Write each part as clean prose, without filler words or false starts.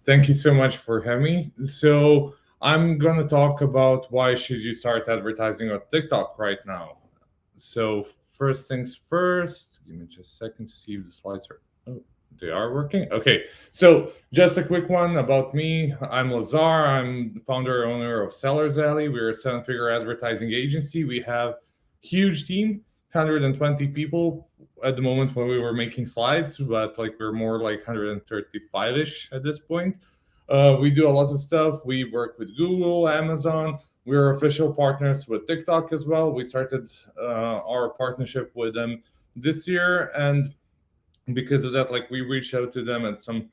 Thank you so much for having me. So I'm gonna talk about why should you start advertising on TikTok right now. So first things first, give me just a second to see if the slides are. Oh, they are working. Okay. So just a quick one about me. I'm Lazar. I'm the founder owner of Sellers Alley. We're a seven-figure advertising agency. We have huge team, 120 people at the moment when we were making slides, but like we're more like 135-ish at this point. We do a lot of stuff. We work with Google, Amazon. We're official partners with TikTok as well. We started our partnership with them this year, and because of that, like we reached out to them at some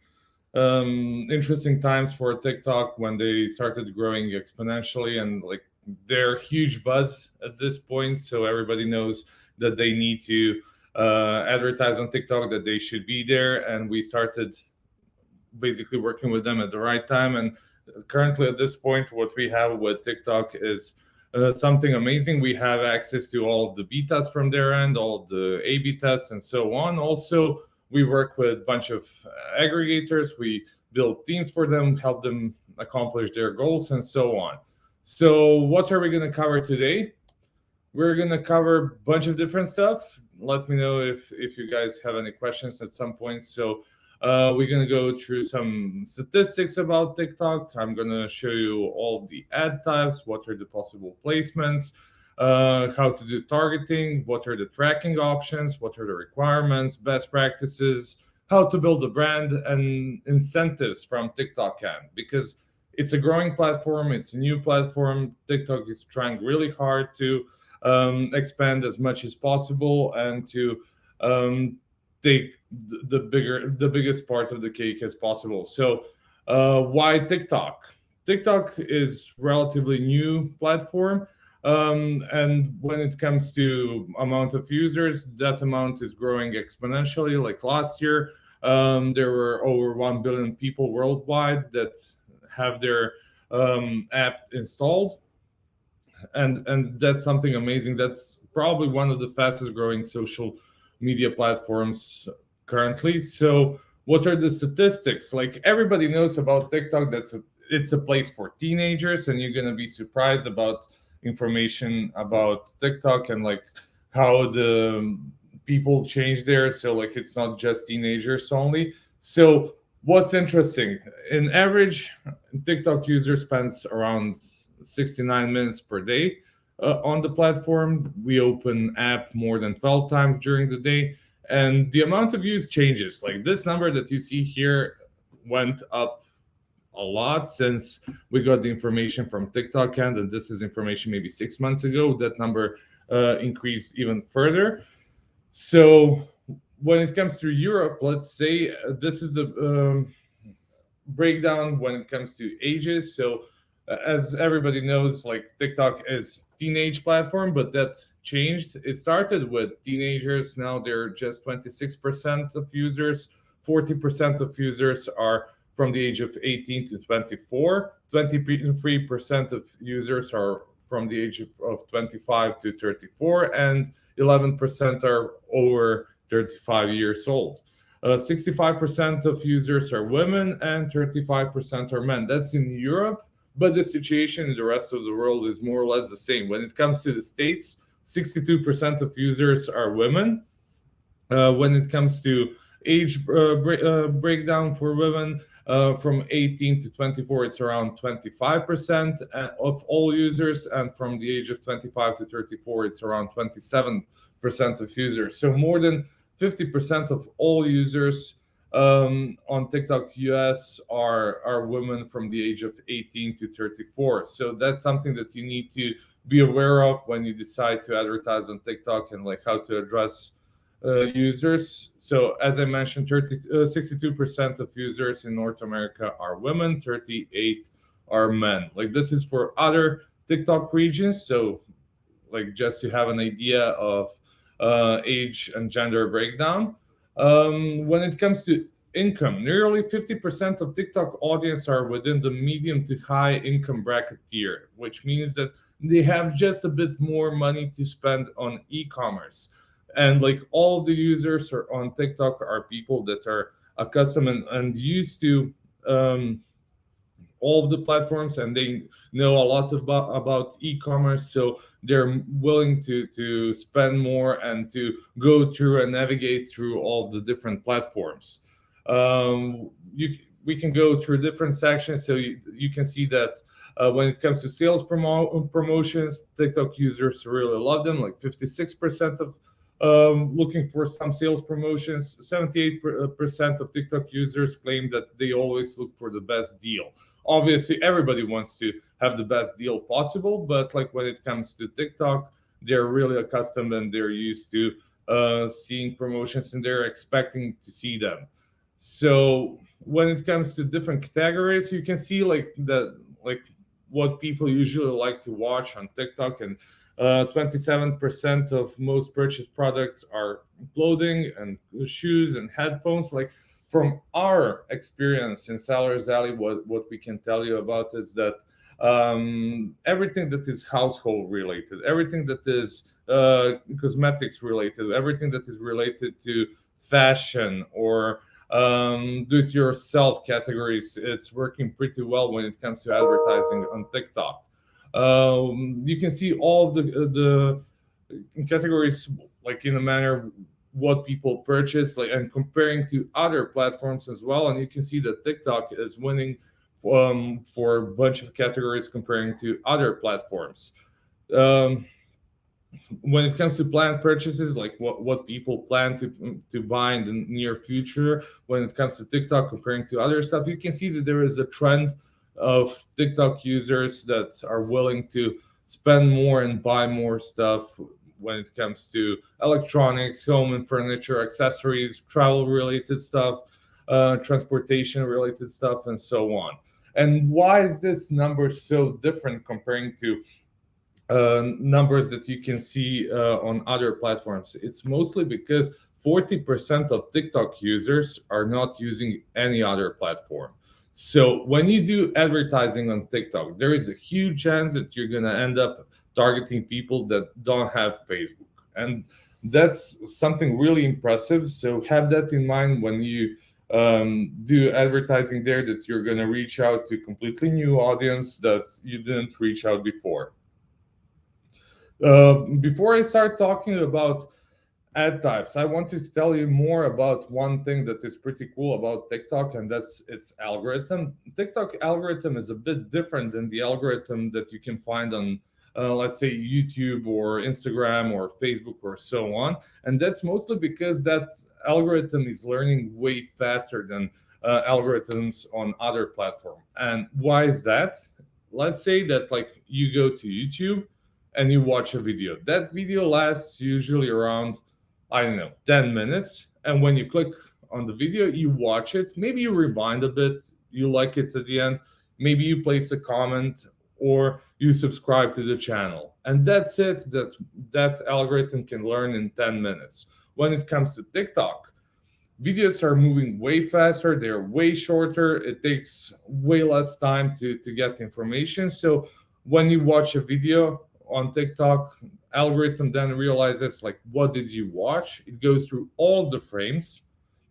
interesting times for TikTok when they started growing exponentially, and like they're huge buzz at this point. So everybody knows that they need to advertise on TikTok, that they should be there, and we started basically working with them at the right time. And currently, at this point, what we have with TikTok is something amazing. We have access to all of the betas from their end, all of the A/B tests, and so on. Also, we work with a bunch of aggregators. We build teams for them, help them accomplish their goals, and so on. So, what are we going to cover today? We're going to cover a bunch of different stuff. Let me know if you guys have any questions at some point. So, we're going to go through some statistics about TikTok. I'm going to show you all of the ad types, what are the possible placements, how to do targeting, what are the tracking options, what are the requirements, best practices, how to build a brand, and incentives from TikTok end. Because it's a growing platform, it's a new platform. TikTok is trying really hard to expand as much as possible and to take the biggest part of the cake as possible. So why TikTok? TikTok is relatively new platform, and when it comes to amount of users, that amount is growing exponentially. Like last year, there were over 1 billion people worldwide that have their app installed, and that's something amazing. That's probably one of the fastest growing social media platforms currently. So what are the statistics? Like everybody knows about TikTok, it's a place for teenagers, and you're gonna be surprised about information about TikTok and like how the people change there. So like it's not just teenagers only. So what's interesting, in average, TikTok user spends around 69 minutes per day on the platform. We open app more than 12 times during the day, and the amount of views changes. Like this number that you see here went up a lot since we got the information from TikTok end, and this is information maybe 6 months ago. That number increased even further. So when it comes to Europe, let's say this is the breakdown when it comes to ages. So as everybody knows, like TikTok is teenage platform, but that changed. It started with teenagers. Now they're just 26% of users. 40% of users are from the age of 18 to 24. 23% of users are from the age of 25 to 34, and 11% are over 35 years old. 65% of users are women and 35% are men. That's in Europe, but the situation in the rest of the world is more or less the same. When it comes to the States, 62% of users are women. When it comes to age breakdown for women, from 18 to 24, it's around 25% of all users, and from the age of 25 to 34, it's around 27% of users. So more than 50% of all users on TikTok US are women from the age of 18 to 34. So that's something that you need to be aware of when you decide to advertise on TikTok, and like how to address users. So as I mentioned, 62% of users in North America are women, 38 are men. Like this is for other TikTok regions. So like just to have an idea of age and gender breakdown. When it comes to income, nearly 50% of TikTok audience are within the medium to high income bracket tier, which means that they have just a bit more money to spend on e-commerce. And like all the users are on TikTok are people that are accustomed and used to all of the platforms, and they know a lot about e-commerce, so they're willing to spend more and to go through and navigate through all of the different platforms. We can go through different sections, so you can see that when it comes to sales promotions, TikTok users really love them. Like 56% of looking for some sales promotions. 78% of TikTok users claim that they always look for the best deal. Obviously, everybody wants to have the best deal possible, but like when it comes to TikTok, they're really accustomed and they're used to seeing promotions, and they're expecting to see them. So when it comes to different categories, you can see like what people usually like to watch on TikTok, and 27% of most purchased products are clothing and shoes and headphones. Like from our experience in Sellers Alley, what we can tell you about is that everything that is household related, everything that is cosmetics related, everything that is related to fashion or do-it-yourself categories, it's working pretty well when it comes to advertising on TikTok. You can see all of the categories like in a manner what people purchase, like, and comparing to other platforms as well. And you can see that TikTok is winning for a bunch of categories comparing to other platforms. Um, when it comes to planned purchases, like what people plan to buy in the near future, when it comes to TikTok comparing to other stuff, you can see that there is a trend of TikTok users that are willing to spend more and buy more stuff when it comes to electronics, home and furniture, accessories, travel related stuff, transportation related stuff, and so on. And why is this number so different comparing to numbers that you can see on other platforms? It's mostly because 40% of TikTok users are not using any other platform. So when you do advertising on TikTok, there is a huge chance that you're going to end up targeting people that don't have Facebook. And that's something really impressive. So have that in mind when you do advertising there, that you're going to reach out to completely new audience that you didn't reach out before. Before I start talking about ad types, I wanted to tell you more about one thing that is pretty cool about TikTok, and that's its algorithm. TikTok algorithm is a bit different than the algorithm that you can find on, let's say, YouTube or Instagram or Facebook or so on. And that's mostly because that algorithm is learning way faster than algorithms on other platforms. And why is that? Let's say that like you go to YouTube and you watch a video. That video lasts usually around, I don't know, 10 minutes. And when you click on the video, you watch it. Maybe you rewind a bit, you like it at the end. Maybe you place a comment or you subscribe to the channel. And that's it. That algorithm can learn in 10 minutes. When it comes to TikTok, videos are moving way faster. They're way shorter. It takes way less time to get information. So when you watch a video on TikTok, algorithm then realizes like what did you watch. It goes through all the frames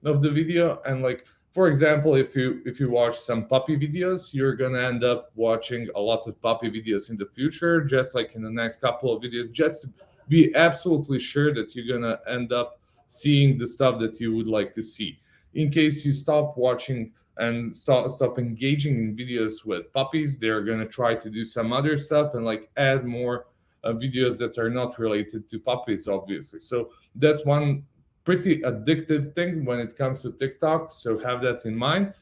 of the video, and like for example, if you watch some puppy videos, you're gonna end up watching a lot of puppy videos in the future, just like in the next couple of videos, just to be absolutely sure that you're gonna end up seeing the stuff that you would like to see. In case you stop watching and stop engaging in videos with puppies, they're going to try to do some other stuff and like add more videos that are not related to puppies, obviously. So that's one pretty addictive thing when it comes to TikTok, so have that in mind.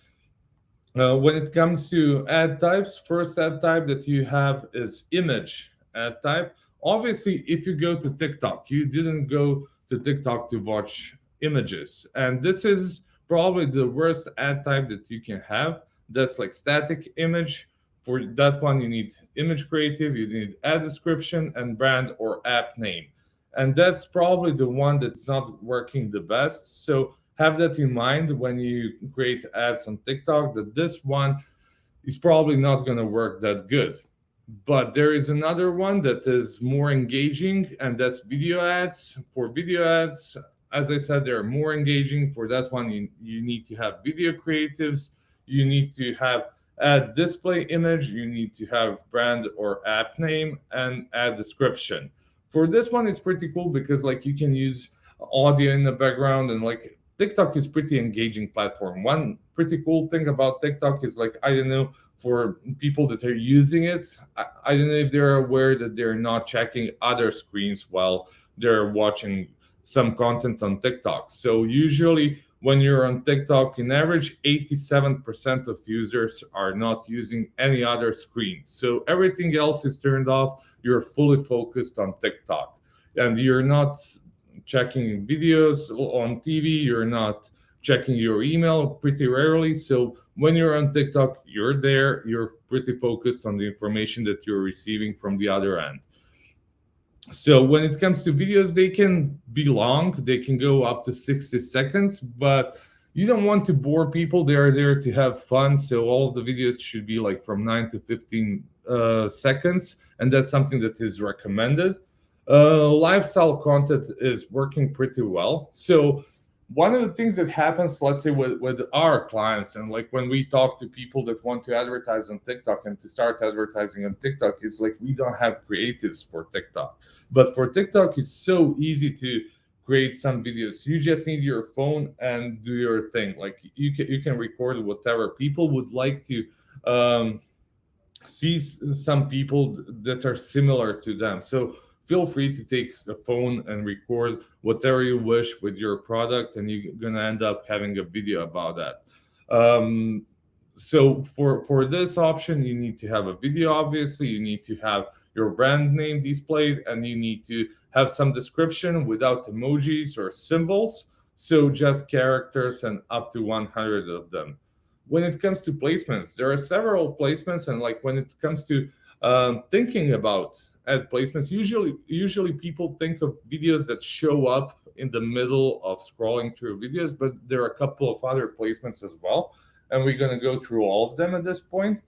When it comes to ad types, first ad type that you have is image ad type. Obviously, if you go to TikTok, you didn't go to TikTok to watch images, and this is probably the worst ad type that you can have. That's like static image. For that one, you need image creative, you need ad description, and brand or app name. And that's probably the one that's not working the best. So have that in mind when you create ads on TikTok, that this one is probably not going to work that good. But there is another one that is more engaging, and that's video ads. For video ads, as I said, they're more engaging. For that one, you need to have video creatives. you need to have add display image, you need to have brand or app name, and add description. For this one, it's pretty cool because like you can use audio in the background, and like TikTok is pretty engaging platform. One pretty cool thing about TikTok is like, I don't know, for people that are using it, I don't know if they're aware that they're not checking other screens while they're watching some content on TikTok. So usually when you're on TikTok, in average, 87% of users are not using any other screen. So everything else is turned off. You're fully focused on TikTok, and you're not checking videos on TV. You're not checking your email pretty rarely. So when you're on TikTok, you're there. You're pretty focused on the information that you're receiving from the other end. So when it comes to videos, they can be long, they can go up to 60 seconds, but you don't want to bore people. They are there to have fun. So all of the videos should be like from 9 to 15 seconds. And that's something that is recommended. Lifestyle content is working pretty well. So one of the things that happens, let's say with our clients, and like when we talk to people that want to advertise on TikTok and to start advertising on TikTok, is like we don't have creatives for TikTok. But for TikTok, it's so easy to create some videos. You just need your phone and do your thing. Like you can record whatever. People would like to see some people that are similar to them. So feel free to take a phone and record whatever you wish with your product, and you're gonna end up having a video about that. So for this option, you need to have a video. Obviously, you need to have your brand name displayed, and you need to have some description without emojis or symbols. So just characters and up to 100 of them. When it comes to placements, there are several placements, and like when it comes to thinking about ad placements, usually people think of videos that show up in the middle of scrolling through videos, but there are a couple of other placements as well, and we're going to go through all of them at this point.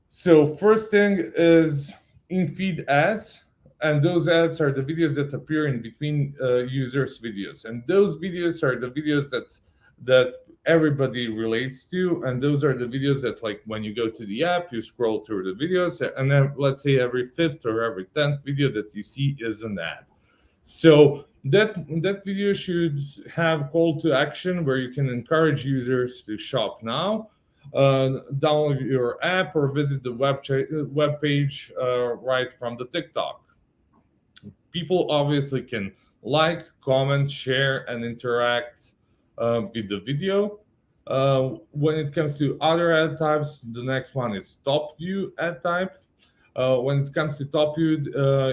So first thing is in-feed ads, and those ads are the videos that appear in between users' videos, and those videos are the videos that everybody relates to, and those are the videos that, like, when you go to the app, you scroll through the videos, and then let's say every fifth or every 10th video that you see is an ad. So that video should have call to action where you can encourage users to shop now, download your app, or visit the web page right from the TikTok. People obviously can like, comment, share, and interact with the video. When it comes to other ad types, the next one is top view ad type. When it comes to top view,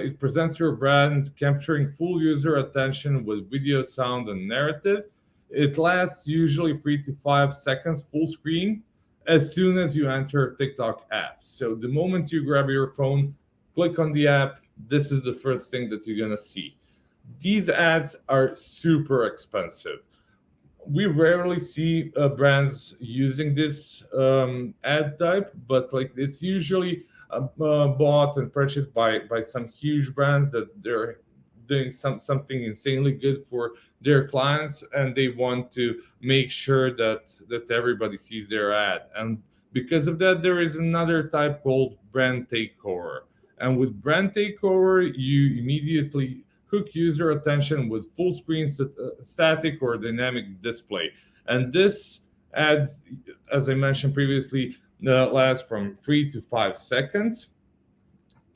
it presents your brand, capturing full user attention with video, sound, and narrative. It lasts usually 3 to 5 seconds full screen as soon as you enter TikTok app. So the moment you grab your phone, click on the app, this is the first thing that you're gonna see. These ads are super expensive. We rarely see brands using this ad type, but like it's usually bought and purchased by some huge brands that they're doing something insanely good for their clients, and they want to make sure that everybody sees their ad. And because of that, there is another type called brand takeover. And with brand takeover, you immediately hook user attention with full screen static or dynamic display. And this ad, as I mentioned previously, lasts from 3 to 5 seconds.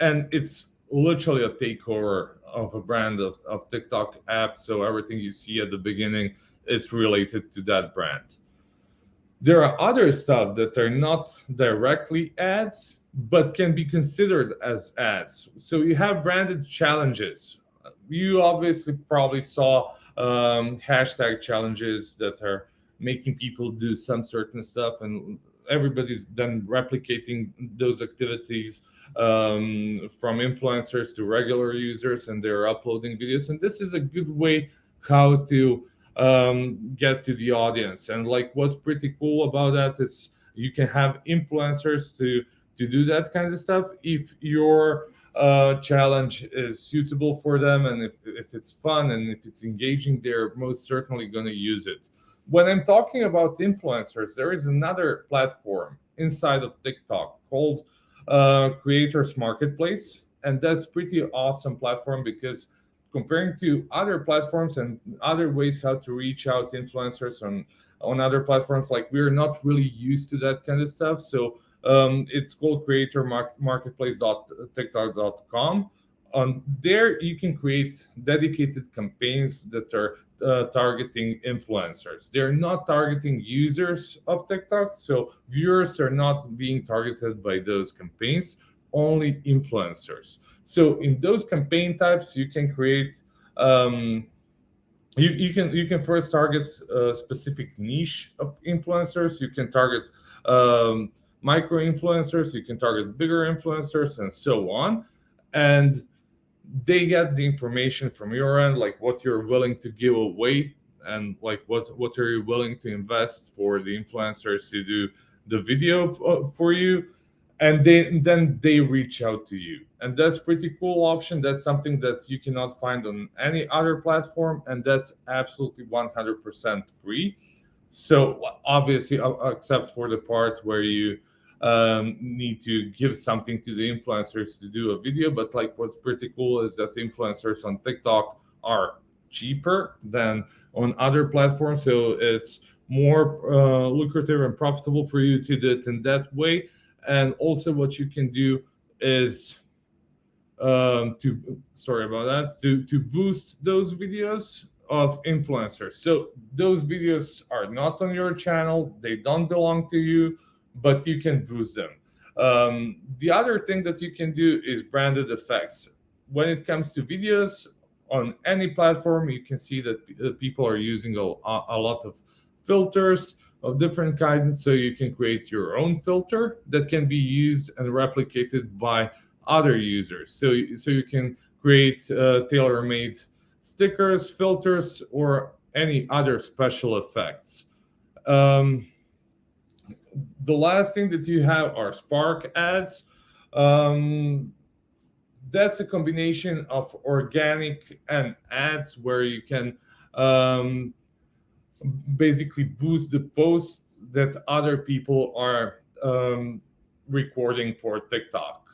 And it's literally a takeover of a brand of TikTok app. So everything you see at the beginning is related to that brand. There are other stuff that are not directly ads, but can be considered as ads. So you have branded challenges. You obviously probably saw hashtag challenges that are making people do some certain stuff, and everybody's then replicating those activities from influencers to regular users, and they're uploading videos. And this is a good way how to get to the audience. And like what's pretty cool about that is you can have influencers to do that kind of stuff if your challenge is suitable for them, and if it's fun and if it's engaging, they're most certainly going to use it. When I'm talking about influencers, there is another platform inside of TikTok called Creators Marketplace, and that's pretty awesome platform because comparing to other platforms and other ways how to reach out influencers on other platforms, like we're not really used to that kind of stuff. So it's called creatormarketplace.tiktok.com. On there, you can create dedicated campaigns that are targeting influencers. They're not targeting users of TikTok, so viewers are not being targeted by those campaigns, only influencers. So in those campaign types, you can create you can first target a specific niche of influencers. You can target um, micro influencers. You can target bigger influencers, and so on. And they get the information from your end, like what you're willing to give away, and like what are you willing to invest for the influencers to do the video for you, and then they reach out to you. And that's pretty cool option. That's something that you cannot find on any other platform, and that's absolutely 100% free. So obviously, except for the part where you need to give something to the influencers to do a video. But like, what's pretty cool is that influencers on TikTok are cheaper than on other platforms, so it's more lucrative and profitable for you to do it in that way. And also, what you can do is to sorry about that, to boost those videos of influencers. So those videos are not on your channel, they don't belong to you, but you can boost them. The other thing that you can do is branded effects. When it comes to videos on any platform, you can see that people are using a lot of filters of different kinds. So you can create your own filter that can be used and replicated by other users. So you can create tailor-made stickers, filters, or any other special effects. Um, the last thing that you have are Spark ads. Um, that's a combination of organic and ads where you can um, basically boost the posts that other people are recording for TikTok.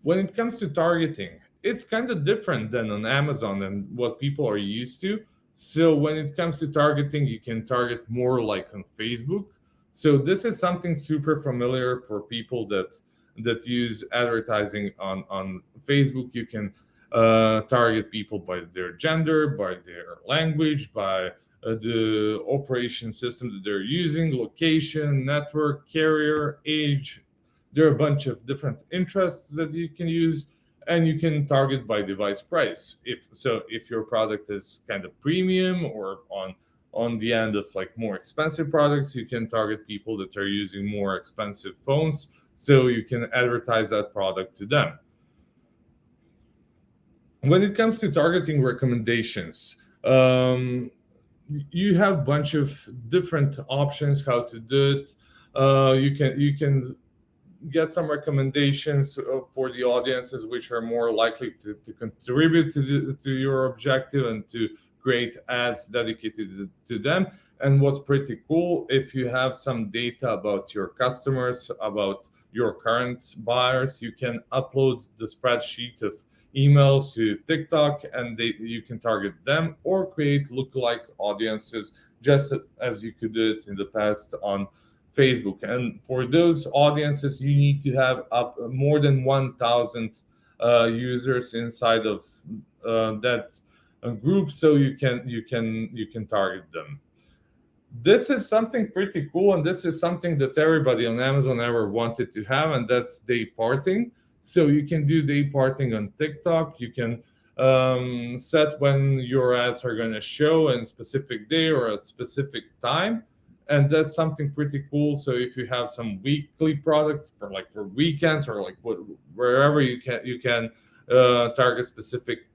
When it comes to targeting, it's kind of different than on Amazon and what people are used to. So when it comes to targeting, you can target more like on Facebook. So this is something super familiar for people that use advertising on Facebook. You can target people by their gender, by their language, by the operation system that they're using, location, network, carrier, age. There are a bunch of different interests that you can use, and you can target by device price. If your product is kind of premium or on the end of like more expensive products, you can target people that are using more expensive phones, so you can advertise that product to them. When it comes to targeting recommendations, you have a bunch of different options how to do it. You can get some recommendations for the audiences which are more likely to contribute to your objective and to create ads dedicated to them. And what's pretty cool, if you have some data about your customers, about your current buyers, you can upload the spreadsheet of emails to TikTok, and you can target them or create lookalike audiences just as you could do it in the past on Facebook. And for those audiences, you need to have up more than 1,000 users inside of that group, so you can target them. This is something pretty cool, and this is something that everybody on Amazon ever wanted to have, and that's day parting. So you can do day parting on TikTok. You can set when your ads are going to show in a specific day or a specific time, and that's something pretty cool. So if you have some weekly products for weekends or like wherever you can target specific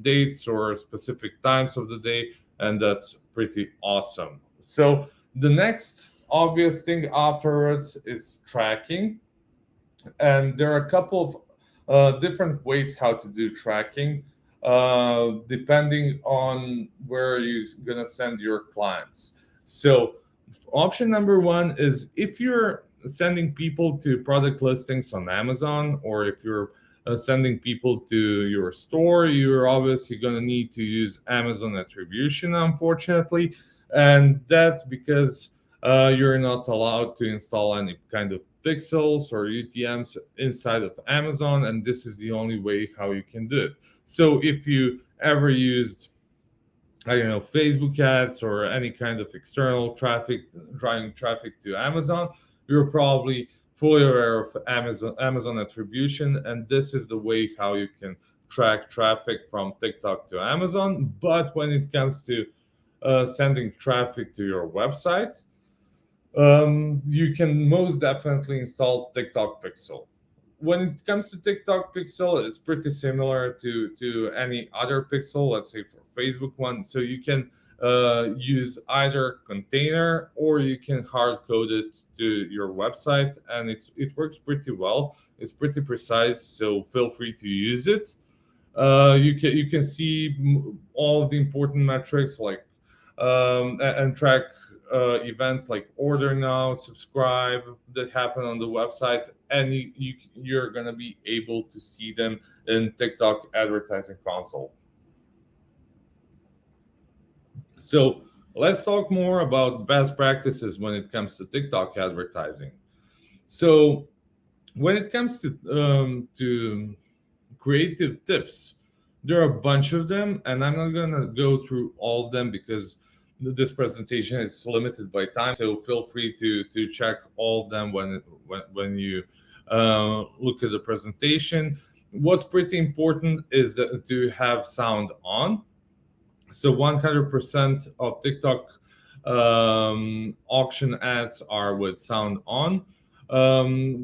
dates or specific times of the day, and that's pretty awesome. So the next obvious thing afterwards is tracking, and there are a couple of different ways how to do tracking, depending on where you're gonna send your clients. So option number one is if you're sending people to product listings on Amazon, or if you're sending people to your store, you're obviously going to need to use Amazon attribution, unfortunately. And that's because you're not allowed to install any kind of pixels or UTMs inside of Amazon, and this is the only way how you can do it. So if you ever used, I don't know, Facebook ads or any kind of external traffic, driving traffic to Amazon, you're probably fully aware of Amazon attribution, and this is the way how you can track traffic from TikTok to Amazon. But when it comes to sending traffic to your website, you can most definitely install TikTok Pixel. When it comes to TikTok Pixel, it's pretty similar to any other pixel, let's say for Facebook one. So you can use either container or you can hard code it to your website, and it works pretty well. It's pretty precise, so feel free to use it. You can see all of the important metrics like and track events like order now, subscribe that happen on the website, and you're gonna be able to see them in TikTok advertising console. So let's talk more about best practices when it comes to TikTok advertising. So when it comes to creative tips, there are a bunch of them, and I'm not gonna go through all of them because this presentation is limited by time. So feel free to check all of them when you look at the presentation. What's pretty important is that to have sound on. So 100% of TikTok auction ads are with sound on.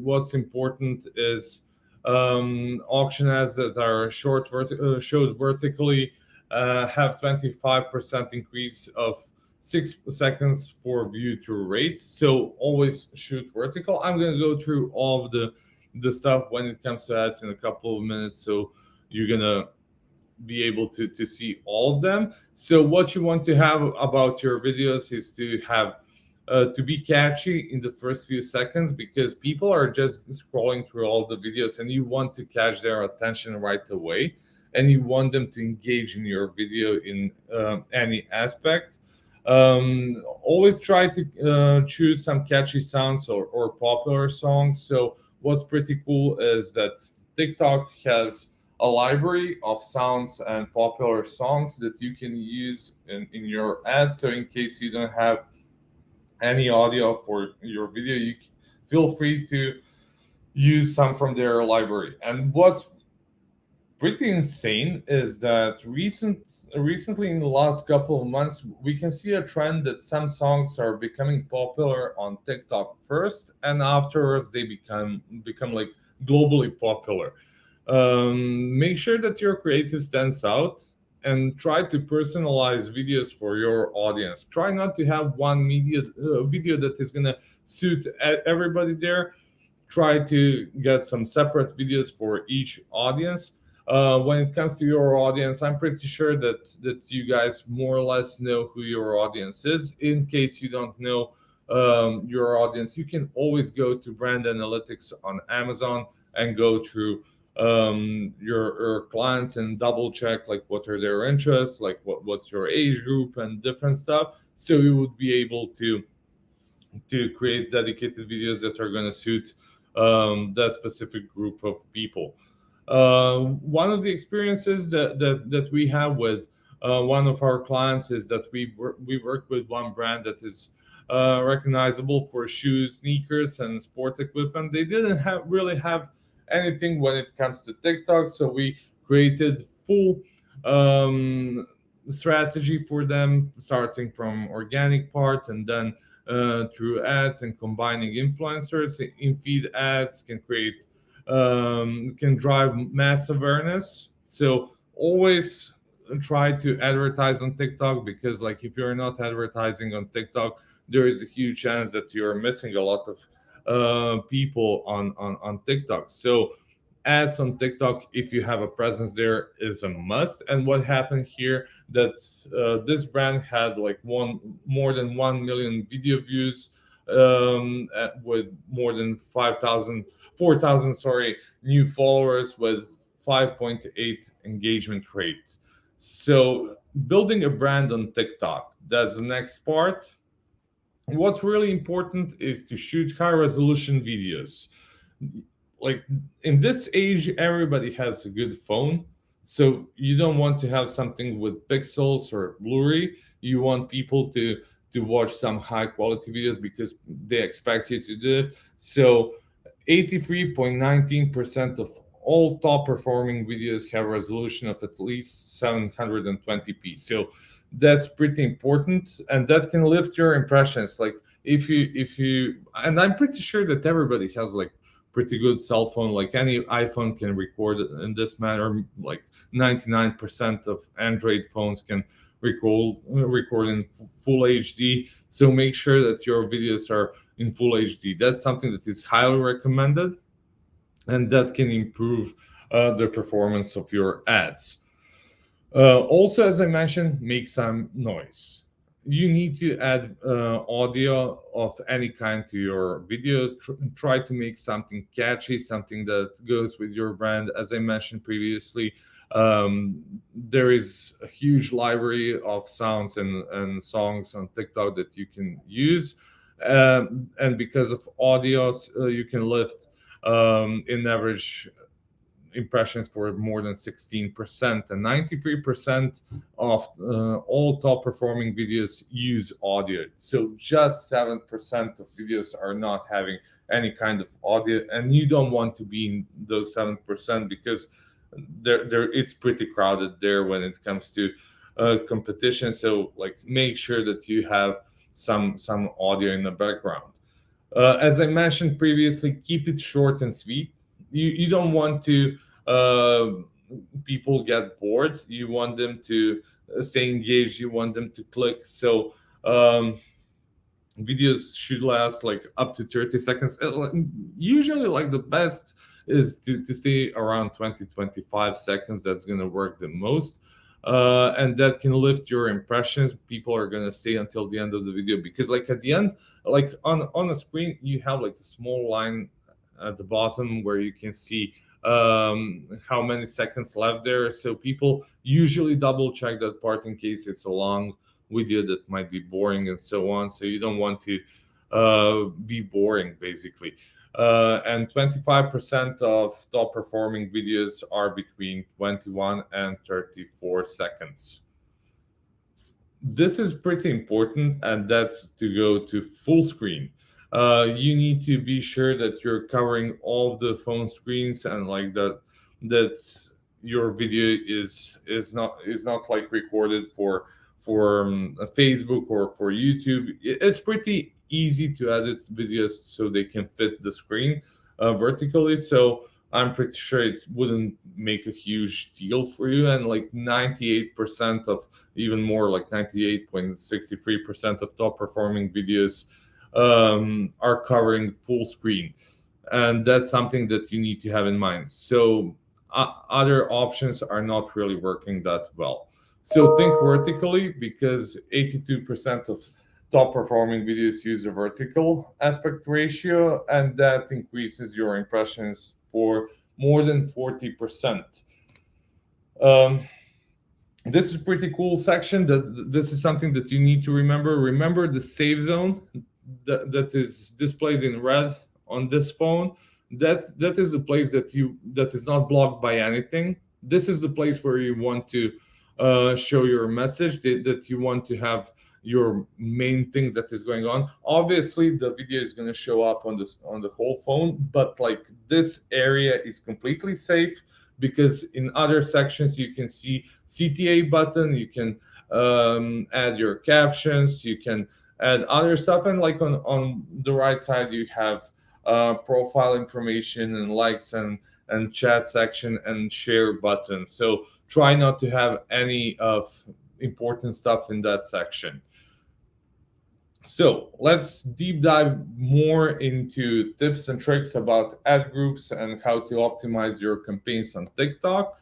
What's important is auction ads that are showed vertically have 25% increase of 6 seconds for view through rate. So always shoot vertical. I'm going to go through all of the stuff when it comes to ads in a couple of minutes, so you're going to be able to see all of them. So what you want to have about your videos is to have to be catchy in the first few seconds, because people are just scrolling through all the videos and you want to catch their attention right away, and you want them to engage in your video in any aspect. Always try to choose some catchy sounds or popular songs. So what's pretty cool is that TikTok has a library of sounds and popular songs that you can use in your ads. So in case you don't have any audio for your video, you feel free to use some from their library. And what's pretty insane is that recently in the last couple of months, we can see a trend that some songs are becoming popular on TikTok first, and afterwards they become like globally popular. Make sure that your creative stands out and try to personalize videos for your audience. Try not to have one video that is going to suit everybody there. Try to get some separate videos for each audience. When it comes to your audience, I'm pretty sure that you guys more or less know who your audience is. In case you don't know your audience, you can always go to brand analytics on Amazon and go through your clients and double check like what are their interests, like what's your age group and different stuff, so you would be able to create dedicated videos that are going to suit that specific group of people. One of the experiences that we have with one of our clients is that we work with one brand that is recognizable for shoes, sneakers, and sport equipment. They didn't really have anything when it comes to TikTok, so we created full strategy for them, starting from organic part and then through ads and combining influencers in feed ads can create can drive mass awareness. So always try to advertise on TikTok, because like if you're not advertising on TikTok, there is a huge chance that you're missing a lot of people on TikTok. So ads on TikTok, if you have a presence there, is a must. And what happened here, that this brand had like more than 1 million video views, with more than 5,000 4,000, sorry, new followers, with 5.8 engagement rate. So building a brand on TikTok, that's the next part. What's really important is to shoot high resolution videos. Like, in this age, everybody has a good phone, so you don't want to have something with pixels or blurry. You want people to watch some high quality videos because they expect you to do it. So 83.19% of all top performing videos have a resolution of at least 720p. So that's pretty important, and that can lift your impressions. Like, if you and I'm pretty sure that everybody has like pretty good cell phone. Like, any iPhone can record in this manner. Like 99% of Android phones can record in full HD. So make sure that your videos are in full HD. That's something that is highly recommended, and that can improve the performance of your ads. Also, as I mentioned, make some noise. You need to add audio of any kind to your video. Try to make something catchy, something that goes with your brand. As I mentioned previously, there is a huge library of sounds and songs on TikTok that you can use. And because of audio, you can lift in average impressions for more than 16%, and 93% of all top performing videos use audio. So just 7% of videos are not having any kind of audio, and you don't want to be in those 7% because it's pretty crowded there when it comes to competition. So like, make sure that you have some audio in the background. As I mentioned previously, keep it short and sweet. You don't want to uh, people get bored. You want them to stay engaged. You want them to click. So videos should last like up to 30 seconds. Usually, like, the best is to stay around 20-25 seconds. That's going to work the most. And that can lift your impressions. People are going to stay until the end of the video, because like at the end, like on a screen, you have like a small line at the bottom where you can see how many seconds left there. So people usually double check that part in case it's a long video that might be boring and so on. So you don't want to be boring, basically. And 25% of top performing videos are between 21 and 34 seconds. This is pretty important, and that's to go to full screen. You need to be sure that you're covering all the phone screens, and like that your video is not like recorded for Facebook or for YouTube. It's pretty easy to edit videos so they can fit the screen vertically. So I'm pretty sure it wouldn't make a huge deal for you. And like 98% of, even more, like 98.63% of top performing videos are covering full screen. And that's something that you need to have in mind. So other options are not really working that well. So think vertically, because 82% of top performing videos use a vertical aspect ratio, and that increases your impressions for more than 40%. Um, this is pretty cool section. This is something that you need to remember. Remember the save zone that is displayed in red on this phone. That is the place that is not blocked by anything. This is the place where you want to show your message, that you want to have your main thing that is going on. Obviously, the video is going to show up on the whole phone, but like, this area is completely safe, because in other sections you can see CTA button, you can add your captions, you can add other stuff, and like on the right side you have profile information and likes and chat section and share button. So try not to have any of important stuff in that section. So let's deep dive more into tips and tricks about ad groups and how to optimize your campaigns on TikTok.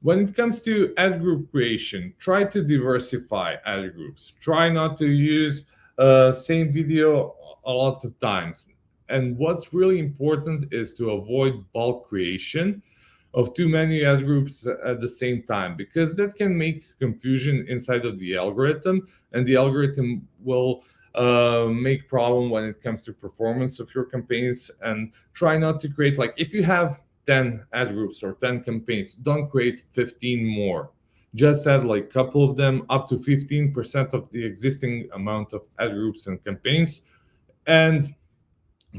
When it comes to ad group creation, try to diversify ad groups. Try not to use same video a lot of times. And what's really important is to avoid bulk creation of too many ad groups at the same time, because that can make confusion inside of the algorithm, and the algorithm will make problem when it comes to performance of your campaigns. And try not to create, like, if you have 10 ad groups or 10 campaigns, don't create 15 more. Just add like a couple of them, up to 15% of the existing amount of ad groups and campaigns, and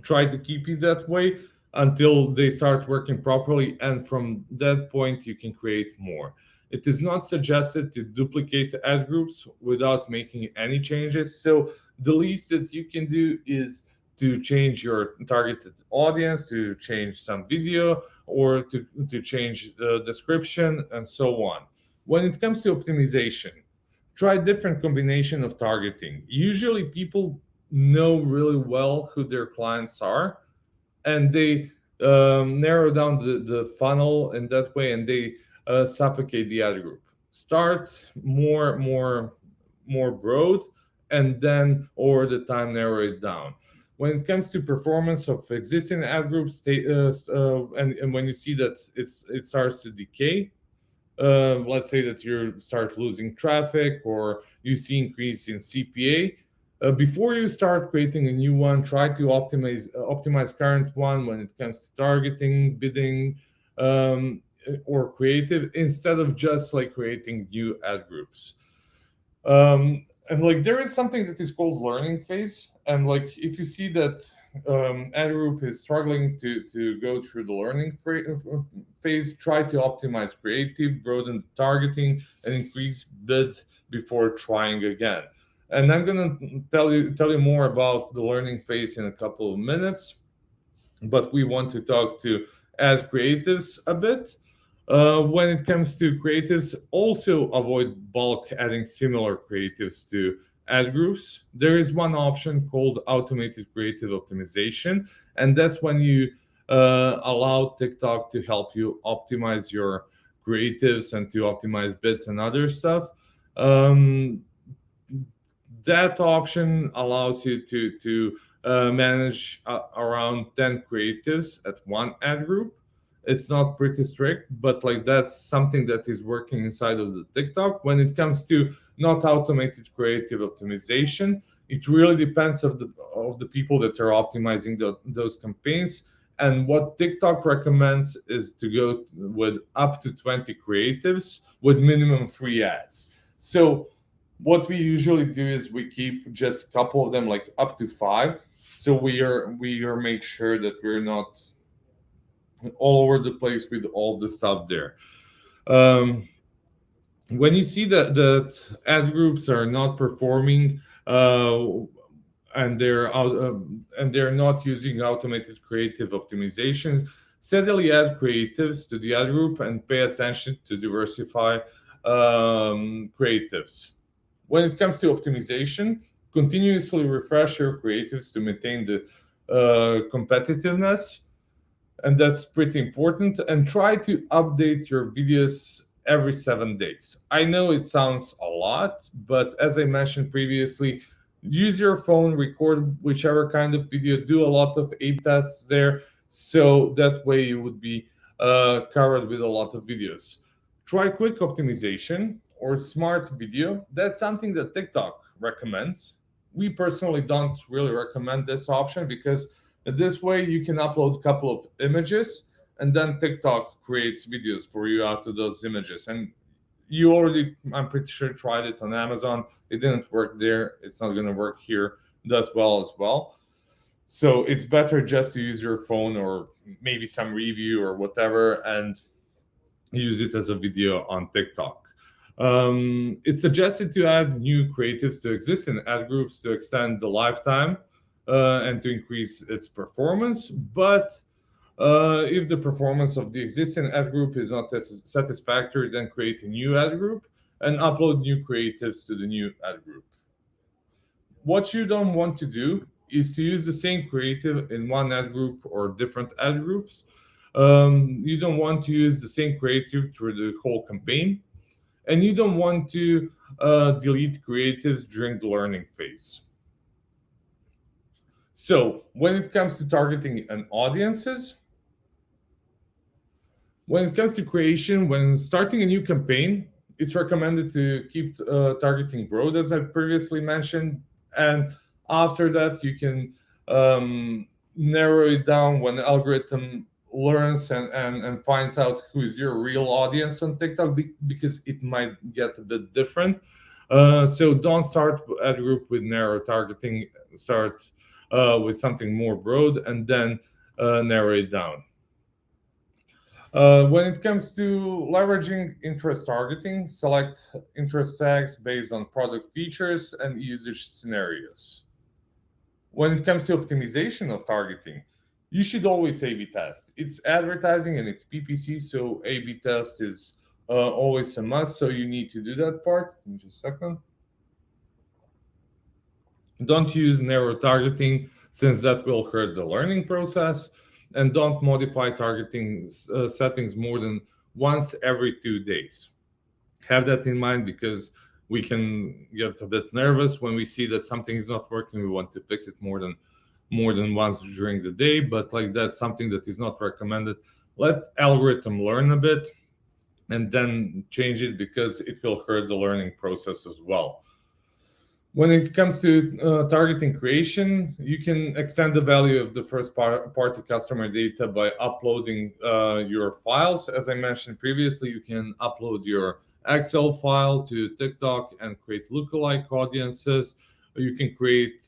try to keep it that way until they start working properly. And from that point, you can create more. It is not suggested to duplicate ad groups without making any changes. So the least that you can do is to change your targeted audience, to change some video, or to change the description, and so on. When it comes to optimization, try different combination of targeting. Usually people know really well who their clients are, and they narrow down the funnel in that way, and they suffocate the ad group. Start more broad, and then over the time narrow it down. When it comes to performance of existing ad groups, and when you see that it starts to decay, let's say that you start losing traffic or you see increase in CPA, before you start creating a new one, try to optimize current one when it comes to targeting, bidding, or creative, instead of just like creating new ad groups. And like there is something that is called learning phase, and like if you see that ad group is struggling to go through the learning phase, try to optimize creative, broaden the targeting, and increase bid before trying again. And I'm gonna tell you more about the learning phase in a couple of minutes, but we want to talk to ad creatives a bit. When it comes to creatives, also avoid bulk adding similar creatives to ad groups. There is one option called automated creative optimization, and that's when you allow TikTok to help you optimize your creatives and to optimize bits and other stuff. Um, that option allows you to manage around 10 creatives at one ad group. It's not pretty strict, but like that's something that is working inside of the TikTok. When it comes to not automated creative optimization, it really depends of the people that are optimizing those campaigns. And what TikTok recommends is to go with up to 20 creatives with minimum 3 ads. So what we usually do is we keep just a couple of them, like up to 5. So we are make sure that we're not all over the place with all the stuff there. um, when you see that ad groups are not performing, and they're not using automated creative optimizations, steadily add creatives to the ad group and pay attention to diversify creatives. When it comes to optimization, continuously refresh your creatives to maintain the competitiveness, and that's pretty important. And try to update your videos every 7 days. I know it sounds a lot, but as I mentioned previously, use your phone, record whichever kind of video, do a lot of A/B tests there, so that way you would be covered with a lot of videos. Try quick optimization or smart video. That's something that TikTok recommends. We personally don't really recommend this option, because this way you can upload a couple of images, and then TikTok creates videos for you out of those images. And you already, I'm pretty sure, tried it on Amazon. It didn't work there. It's not going to work here that well as well. So it's better just to use your phone or maybe some review or whatever, and use it as a video on TikTok. It's suggested to add new creatives to existing ad groups to extend the lifetime and to increase its performance. But if the performance of the existing ad group is not satisfactory, then create a new ad group and upload new creatives to the new ad group. What you don't want to do is to use the same creative in one ad group or different ad groups. You don't want to use the same creative through the whole campaign, and you don't want to delete creatives during the learning phase. So, when it comes to targeting and audiences, when it comes to creation, when starting a new campaign, it's recommended to keep targeting broad, as I previously mentioned, and after that, you can narrow it down when the algorithm learns and finds out who is your real audience on TikTok, because it might get a bit different. So don't start a group with narrow targeting. Start with something more broad, and then narrow it down. When it comes to leveraging interest targeting, select interest tags based on product features and usage scenarios. When it comes to optimization of targeting, you should always A/B test. It's advertising and it's PPC, so A/B test is always a must. So you need to do that part. In just a second. Don't use narrow targeting, since that will hurt the learning process, and don't modify targeting settings more than once every 2 days. Have that in mind, because we can get a bit nervous when we see that something is not working. We want to fix it more than once during the day, but like that's something that is not recommended. Let algorithm learn a bit and then change it, because it will hurt the learning process as well. When it comes to targeting creation, you can extend the value of the first-party customer data by uploading your files. As I mentioned previously, you can upload your Excel file to TikTok and create lookalike audiences. You can create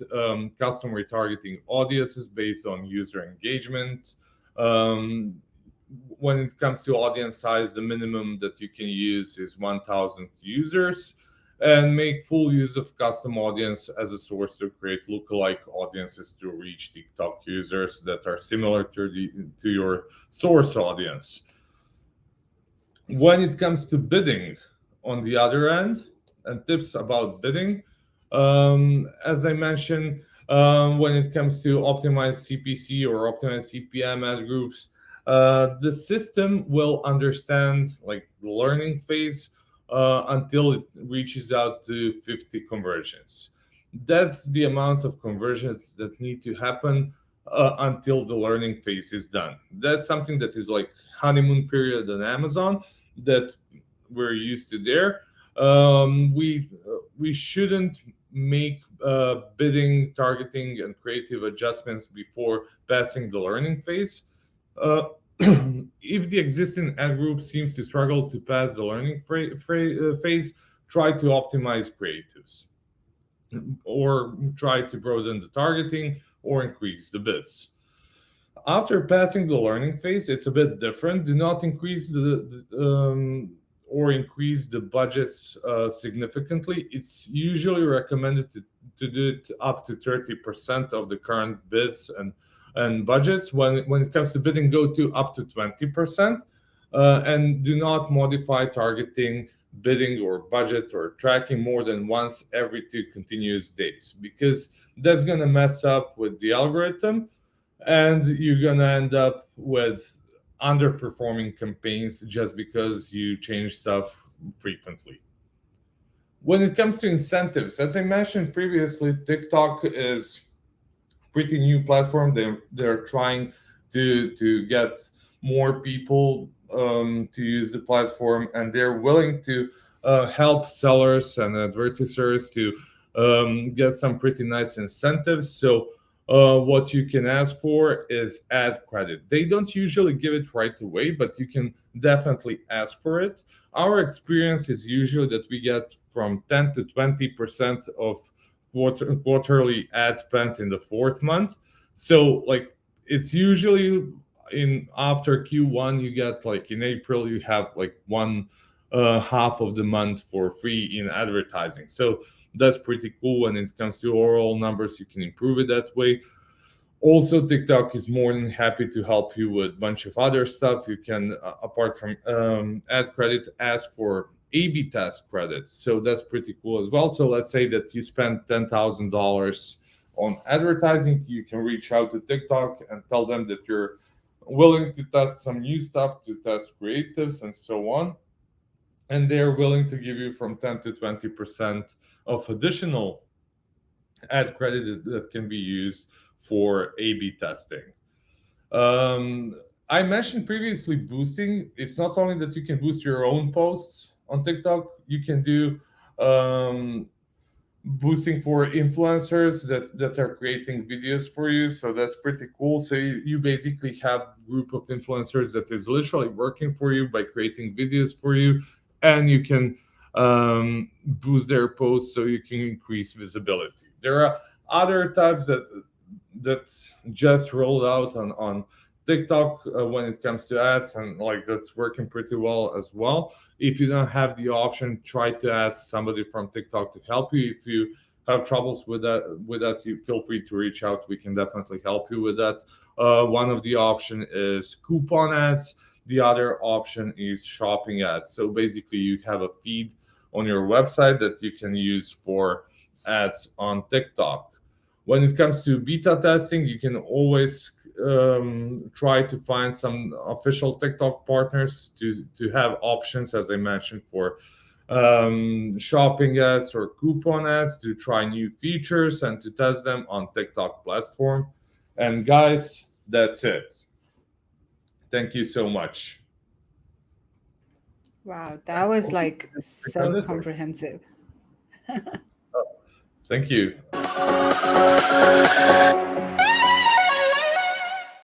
custom retargeting audiences based on user engagement. When it comes to audience size, the minimum that you can use is 1,000 users, and make full use of custom audience as a source to create lookalike audiences to reach TikTok users that are similar to your source audience. When it comes to bidding, on the other end, and tips about bidding, as I mentioned, when it comes to optimize CPC or optimize CPM ad groups, the system will understand like the learning phase until it reaches out to 50 conversions. That's the amount of conversions that need to happen until the learning phase is done. That's something that is like honeymoon period on Amazon that we're used to there. We shouldn't make bidding, targeting, and creative adjustments before passing the learning phase. If the existing ad group seems to struggle to pass the learning phase, try to optimize creatives, or try to broaden the targeting, or increase the bids. After passing the learning phase, it's a bit different. Do not increase or increase the budgets significantly. It's usually recommended to do it up to 30% of the current bids and budgets. When it comes to bidding, go to up to 20%, and do not modify targeting, bidding, or budget or tracking more than once every 2 continuous days, because that's going to mess up with the algorithm, and you're going to end up with underperforming campaigns just because you change stuff frequently. When it comes to incentives, as I mentioned previously, TikTok is pretty new platform. They're trying to get more people to use the platform, and they're willing to help sellers and advertisers to get some pretty nice incentives. So what you can ask for is ad credit. They don't usually give it right away, but you can definitely ask for it. Our experience is usually that we get from 10 to 20% of quarterly ad spent in the fourth month. So like it's usually in after Q1, you get like in April, you have like one half of the month for free in advertising. So that's pretty cool. When it comes to overall numbers, you can improve it that way. Also, TikTok is more than happy to help you with a bunch of other stuff. You can, apart from ad credit, ask for A/B test credit. So that's pretty cool as well. So let's say that you spend $10,000 on advertising, you can reach out to TikTok and tell them that you're willing to test some new stuff, to test creatives and so on. And they're willing to give you from 10 to 20% of additional ad credit that can be used for A/B testing. I mentioned previously boosting. It's not only that you can boost your own posts on TikTok, you can do boosting for influencers that are creating videos for you. So that's pretty cool. So you basically have a group of influencers that is literally working for you by creating videos for you, and you can boost their posts so you can increase visibility. There are other types that just rolled out on TikTok when it comes to ads, and like that's working pretty well as well. If you don't have the option, try to ask somebody from TikTok to help you. If you have troubles with that, you feel free to reach out. We can definitely help you with that. One of the option is coupon ads. The other option is shopping ads. So basically, you have a feed on your website that you can use for ads on TikTok. When it comes to beta testing, you can always try to find some official TikTok partners to have options, as I mentioned, for shopping ads or coupon ads, to try new features and to test them on TikTok platform. And guys, that's it. Thank you so much. Wow, that was like so comprehensive. Thank you.